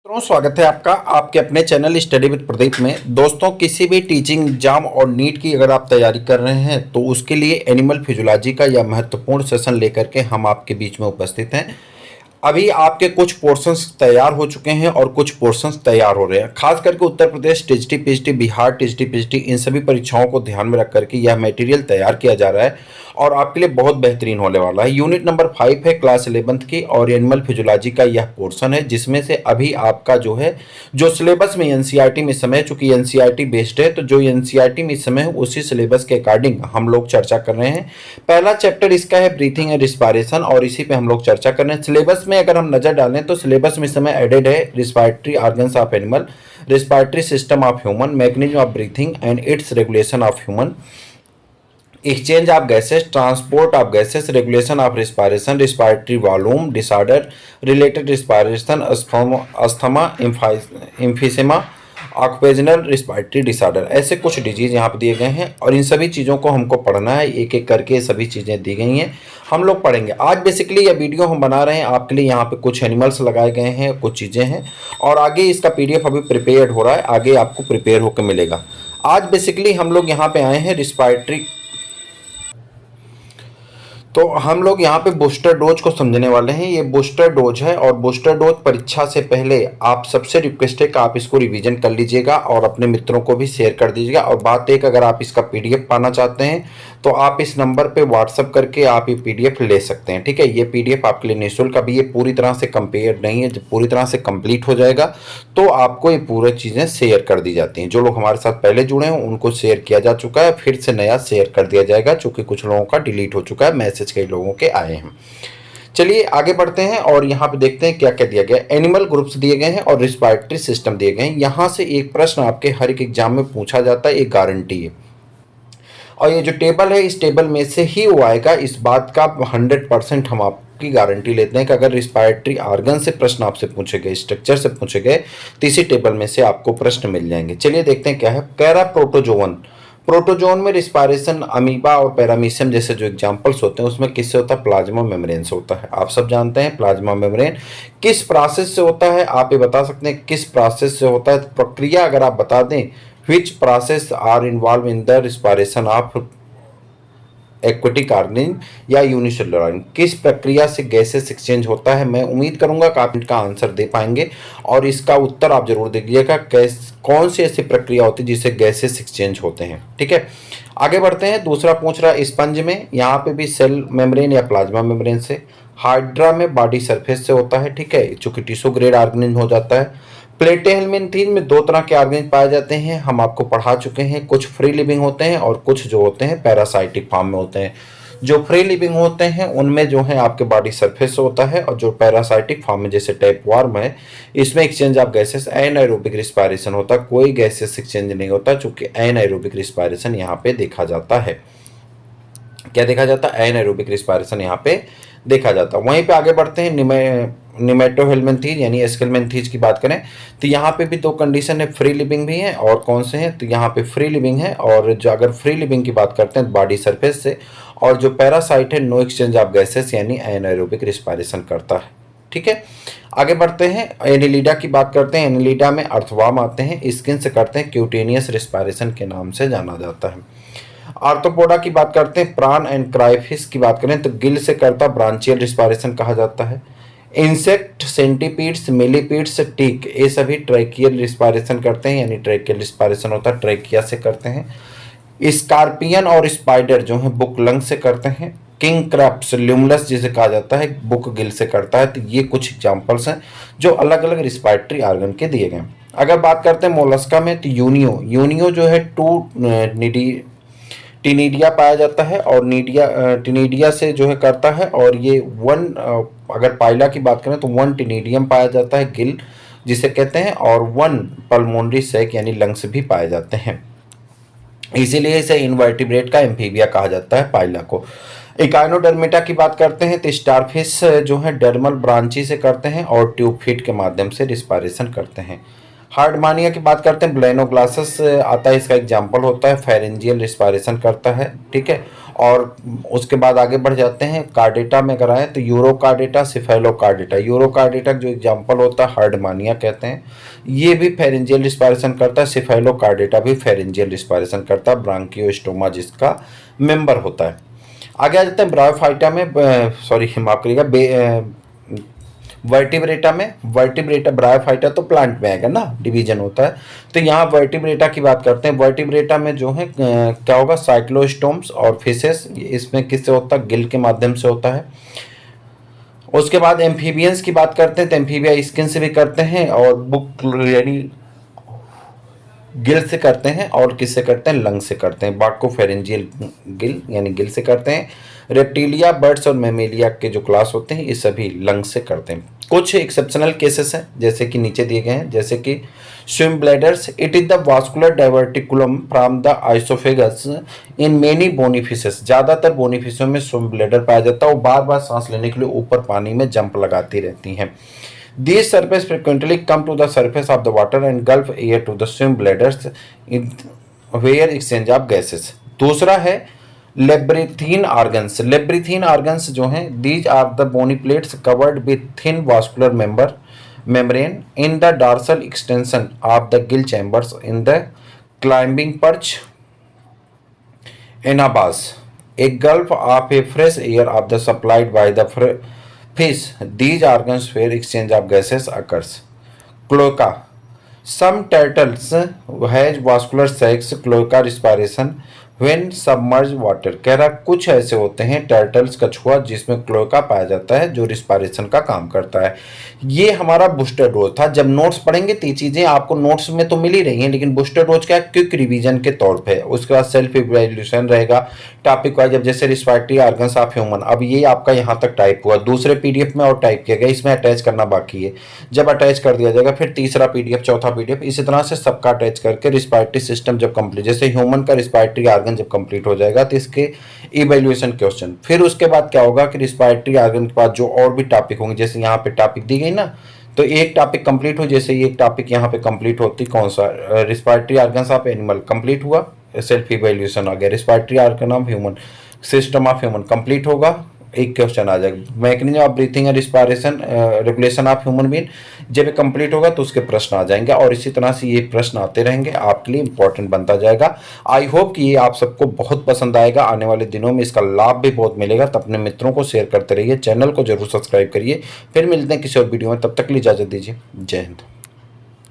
मित्रों, स्वागत है आपका आपके अपने चैनल स्टडी विद प्रदीप में। दोस्तों, किसी भी टीचिंग एग्जाम और नीट की अगर आप तैयारी कर रहे हैं तो उसके लिए एनिमल फिजियोलॉजी का यह महत्वपूर्ण सेशन लेकर के हम आपके बीच में उपस्थित हैं। अभी आपके कुछ पोर्शंस तैयार हो चुके हैं और कुछ पोर्शंस तैयार हो रहे हैं। खास करके Uttar Pradesh TGT PGT, Bihar TGT PGT, इन सभी परीक्षाओं को ध्यान में रख करके यह मटेरियल तैयार किया जा रहा है और आपके लिए बहुत बेहतरीन होने वाला है। यूनिट नंबर 5 है क्लास 11th की और एनिमल फिजियोलॉजी का यह पोर्शन है, जिसमें से अभी आपका जो सिलेबस में एनसीईआरटी में इस समय, चूंकि एनसीईआरटी बेस्ड है, तो जो एनसीईआरटी में इस समय है उसी सिलेबस के अकॉर्डिंग हम लोग चर्चा कर रहे हैं। पहला चैप्टर इसका है ब्रीथिंग एंड रिस्पायरेशन और इसी पे हम लोग चर्चा कर रहे हैं। सिलेबस में अगर हम नजर डालें तो सिलेबस में इस समय एडेड है respiratory organs of animal, respiratory system of human, mechanism of breathing and its regulation of human, exchange of gases, transport of gases, regulation of respiration, respiratory volume disorder, related respiration, asthma, emphysema, occupational respiratory disorder, ऐसे कुछ disease यहाँ पे दिए गए हैं और इन सभी चीज़ों को हमको पढ़ना है। एक एक करके सभी चीज़ें दी गई हैं, हम लोग पढ़ेंगे। आज बेसिकली यह वीडियो हम बना रहे हैं आपके लिए। यहाँ पे कुछ एनिमल्स लगाए गए हैं, कुछ चीज़ें हैं और आगे इसका पीडीएफ अभी प्रिपेयर्ड हो रहा है, आगे आपको प्रिपेयर होकर मिलेगा। आज बेसिकली हम लोग यहाँ पे आए हैं रिस्पायरेटरी, तो हम लोग यहाँ पे बूस्टर डोज को समझने वाले हैं। ये बूस्टर डोज है और बूस्टर डोज परीक्षा से पहले आप सबसे रिक्वेस्ट है कि आप इसको रिवीजन कर लीजिएगा और अपने मित्रों को भी शेयर कर दीजिएगा। और बात एक, अगर आप इसका पीडीएफ पाना चाहते हैं तो आप इस नंबर पे व्हाट्सअप करके आप ये पीडीएफ ले सकते हैं, ठीक है। ये पीडीएफ आपके लिए निःशुल्क, अभी ये पूरी तरह से कंपेयर नहीं है, जब पूरी तरह से कंप्लीट हो जाएगा तो आपको ये पूरी चीज़ें शेयर कर दी जाती हैं। जो लोग हमारे साथ पहले जुड़े हैं उनको शेयर किया जा चुका है, फिर से नया शेयर कर दिया जाएगा, चूँकि कुछ लोगों का डिलीट हो चुका है, मैसेज कई लोगों के आए हैं। चलिए आगे बढ़ते हैं और यहाँ पे देखते हैं क्या क्या दिया गया। एनिमल ग्रुप्स दिए गए हैं और रिस्पायरेटरी सिस्टम दिए गए हैं। यहाँ से एक प्रश्न आपके हर एक एग्जाम में पूछा जाता है, एक गारंटी है और ये जो टेबल है इस टेबल में से ही वो आएगा, इस बात का 100% हम आपकी गारंटी लेते हैं कि अगर रिस्पायरेटरी ऑर्गन से प्रश्न आपसे पूछे गए, स्ट्रक्चर से पूछे गए, तो इसी टेबल में से आपको प्रश्न मिल जाएंगे। चलिए देखते हैं क्या है। कह रहा प्रोटोजोवन, प्रोटोजोन में रिस्पायरेशन अमीबा और पैरामीशियम जैसे जो एग्जांपल्स होते हैं उसमें किससे होता है? प्लाज्मा मेम्ब्रेन से होता है। आप सब जानते हैं प्लाज्मा मेम्ब्रेन किस प्रोसेस से होता है, आप ये बता सकते हैं किस प्रोसेस से होता है? प्रक्रिया अगर आप बता दें, which process are involved in the respiration of aquatic organism या यूनिसेलुलर ऑर्गेनिज्म, किस प्रक्रिया से गैसेस एक्सचेंज होता है? मैं उम्मीद करूंगा कि आप इनका आंसर दे पाएंगे और इसका उत्तर आप जरूर दीजिएगा, कौन सी ऐसी प्रक्रिया होती है जिससे गैसेस एक्सचेंज होते हैं, ठीक है। आगे बढ़ते हैं। दूसरा पूछ रहा है स्पंज में, यहाँ पे भी सेल मेम्ब्रेन या प्लाज्मा मेम्ब्रेन से, हाइड्रा में बॉडी सरफेस से होता है, ठीक है, चूंकि टिश्यू ग्रेड ऑर्गेनिज्म हो जाता है। प्लेटेहेल्मिन्थीन में दो तरह के ऑर्गेनिज्म पाए जाते हैं, हम आपको पढ़ा चुके हैं, कुछ फ्री लिविंग होते हैं और कुछ जो होते हैं पैरासाइटिक फॉर्म में होते हैं। जो फ्री लिविंग होते हैं उनमें जो है आपके बॉडी सरफेस होता है और जो पैरासाइटिक फॉर्म में जैसे टैपवार्म है, इसमें एक्सचेंज ऑफ गैसेस एनाएरोबिक रिस्पायरेशन होता है, कोई गैसेस एक्सचेंज नहीं होता, चूंकि एनाएरोबिक रिस्पायरेशन यहाँ पे देखा जाता है। क्या देखा जाता है? एनाएरोबिक रिस्पायरेशन यहाँ पे देखा जाता है। वहीं पे आगे बढ़ते हैं। निमेटोहेल्मिन्थीज यानी एस्केल्मिन्थीज की बात करें तो यहाँ पे भी दो कंडीशन है, फ्री लिविंग भी है और कौन से हैं? तो यहाँ पे फ्री लिविंग है और जो अगर फ्री लिविंग की बात करते हैं बॉडी सरफेस से, और जो पैरासाइट है नो एक्सचेंज ऑफ गैसेस यानी एनाएरोबिक रिस्पायरेशन करता है, ठीक है। आगे बढ़ते हैं। एनिलिडा की बात करते हैं। एनिलिडा में अर्थवर्म आते हैं, स्किन से करते हैं, क्यूटेनियस रिस्पायरेशन के नाम से जाना जाता है। आर्थ्रोपोडा की बात करते हैं। प्राण एंड क्राइफिश की बात करें तो गिल से करता ब्रांचियल रिस्पायरेशन कहा जाता है। इंसेक्ट, सेंटीपीड्स, मिलीपीड्स, टिक, ये सभी ट्रैकियल रिस्पायरेशन करते हैं, यानी ट्रैकियल रिस्पायरेशन होता है, ट्रैकिया से करते हैं। स्कॉर्पियन और स्पाइडर जो है बुक लंग से करते हैं। किंग क्रैप्स, ल्यूमलस जिसे कहा जाता है, बुक गिल से करता है। तो ये कुछ एग्जांपल्स हैं जो अलग अलग रिस्पायरेटरी ऑर्गन के दिए गए। अगर बात करते हैं मोलस्का में तो यूनियो जो है टिनिडिया पाया जाता है और टिनिडिया से जो है करता है, और ये अगर पाइला की बात करें तो 1 टिनिडियम पाया जाता है, गिल जिसे कहते हैं, और 1 पल्मोनरी सैक यानी लंग्स भी पाए जाते हैं। इसीलिए इसे इनवर्टिब्रेट का एम्फीबिया कहा जाता है पाइला को। इकाइनोडर्मेटा की बात करते हैं तो स्टारफिश जो है डर्मल ब्रांची से करते हैं और ट्यूब फीट के माध्यम से रिस्पायरेशन करते हैं। हार्डमानिया की बात करते हैं, ब्लेनो ग्लासेस आता है, इसका एग्जाम्पल होता है, फेरेंजियल रिस्पायरेशन करता है, ठीक है। और उसके बाद आगे बढ़ जाते हैं, कार्डेटा में कराएं तो यूरोकार्डेटा, सिफेलोकार्डेटा। यूरोकार्डेटा जो एग्जाम्पल होता है हार्डमानिया कहते हैं, ये भी फेरेंजियल रिस्पायरेशन करता है। सिफेलोकार्डेटा भी फेरेंजियल रिस्पायरेशन करता है, ब्रांकियोस्टोमा जिसका मेंबर होता है। आगे आ जाते हैं ब्रायोफाइटा में, सॉरी माफ करिएगा, वर्टिब्रेटा में। वर्टिब्रेटा, ब्रायोफाइटा तो प्लांट में आएगा ना, डिवीजन होता है। तो यहाँ वर्टिब्रेटा की बात करते हैं। वर्टिब्रेटा में जो है क्या होगा, साइक्लोस्टोम्स और फिशेस, इसमें किससे होता है, गिल के माध्यम से होता है। उसके बाद एम्फीबियंस की बात करते हैं तो एम्फीबिया स्किन से भी करते हैं और बुक यानी गिल से करते हैं, और किससे करते हैं, लंग से करते हैं। बाको फेरेंजियल गिल यानी गिल से करते हैं। रेप्टिलिया, बर्ड्स और मेमेलिया के जो क्लास होते हैं ये सभी लंग से करते हैं। कुछ एक्सेप्शनल केसेस हैं जैसे कि नीचे दिए गए हैं, जैसे कि swim bladders, it is the vascular diverticulum from the oesophagus in many bony fishes. ज़्यादातर बोनी फिशों में स्विम ब्लैडर पाया जाता है, वो बार बार सांस लेने के लिए ऊपर पानी में जंप लगाती रहती हैं। These surface frequently come to the surface of the water and gulf air to the swim bladders in where exchange of gases। दूसरा है लेब्रिथीन ऑर्गन्स। लेब्रिथीन ऑर्गन्स जो हैं, these are the bony plates covered with thin vascular membrane in the dorsal extension of the gill chambers in the climbing perch anabas, a gulf of a fresh air of the supplied by the fish. These organs where exchange of gases occurs. Cloaca. Some turtles has vascular sacs, cloaca respiration when submerged water। कह रहा कुछ ऐसे होते हैं turtles, कछुआ, जिसमें cloaca पाया जाता है जो रिस्पायरेशन का काम करता है। ये हमारा बूस्टर डोज था। जब नोट्स पढ़ेंगे तो ये चीज़ें आपको नोट्स में तो मिल ही रही हैं, लेकिन बूस्टर डोज क्या है, क्विक रिवीजन के तौर पे। उसके बाद सेल्फ इवैल्यूएशन रहेगा टॉपिक वाइज। जब जैसे रिस्पायरेटरी ऑर्गन्स ऑफ ह्यूमन, अब ये आपका यहाँ तक टाइप हुआ, दूसरे पीडीएफ में और टाइप किया गया, इसमें अटैच करना बाकी है। जब अटैच कर दिया जाएगा फिर तीसरा पीडीएफ, चौथा पीडीएफ, इसी तरह से सबका अटैच करके रिस्पायरेटरी सिस्टम जब कंप्लीट, जैसे ह्यूमन का रिस्पायरेटरी ऑर्गन जब कंप्लीट हो जाएगा तो इसके इवैल्यूएशन क्वेश्चन। फिर उसके बाद क्या होगा कि रिस्पायरेटरी ऑर्गन के बाद जो और भी टॉपिक होंगे, जैसे यहाँ पे टॉपिक दी गई ना, तो एक टॉपिक कंप्लीट हो, जैसे ये एक टॉपिक यहाँ पे कंप्लीट होती, कौन सा, respiratory organs of animal complete हुआ, सेल्फ इवैल्यूएशन आ गया। Respiratory organ of human, system of human complete होगा, एक क्वेश्चन आ जाएगा। Mechanism of breathing and respiration regulation of human being, जब ये कंप्लीट होगा तो उसके प्रश्न आ जाएंगे, और इसी तरह से ये प्रश्न आते रहेंगे, आपके लिए इंपॉर्टेंट बनता जाएगा। आई होप कि ये आप सबको बहुत पसंद आएगा। आने वाले दिनों में इसका लाभ भी बहुत मिलेगा, तो अपने मित्रों को शेयर करते रहिए, चैनल को जरूर सब्सक्राइब करिए। फिर मिलते हैं किसी और वीडियो में, तब तक के लिए इजाजत दीजिए। जय हिंद।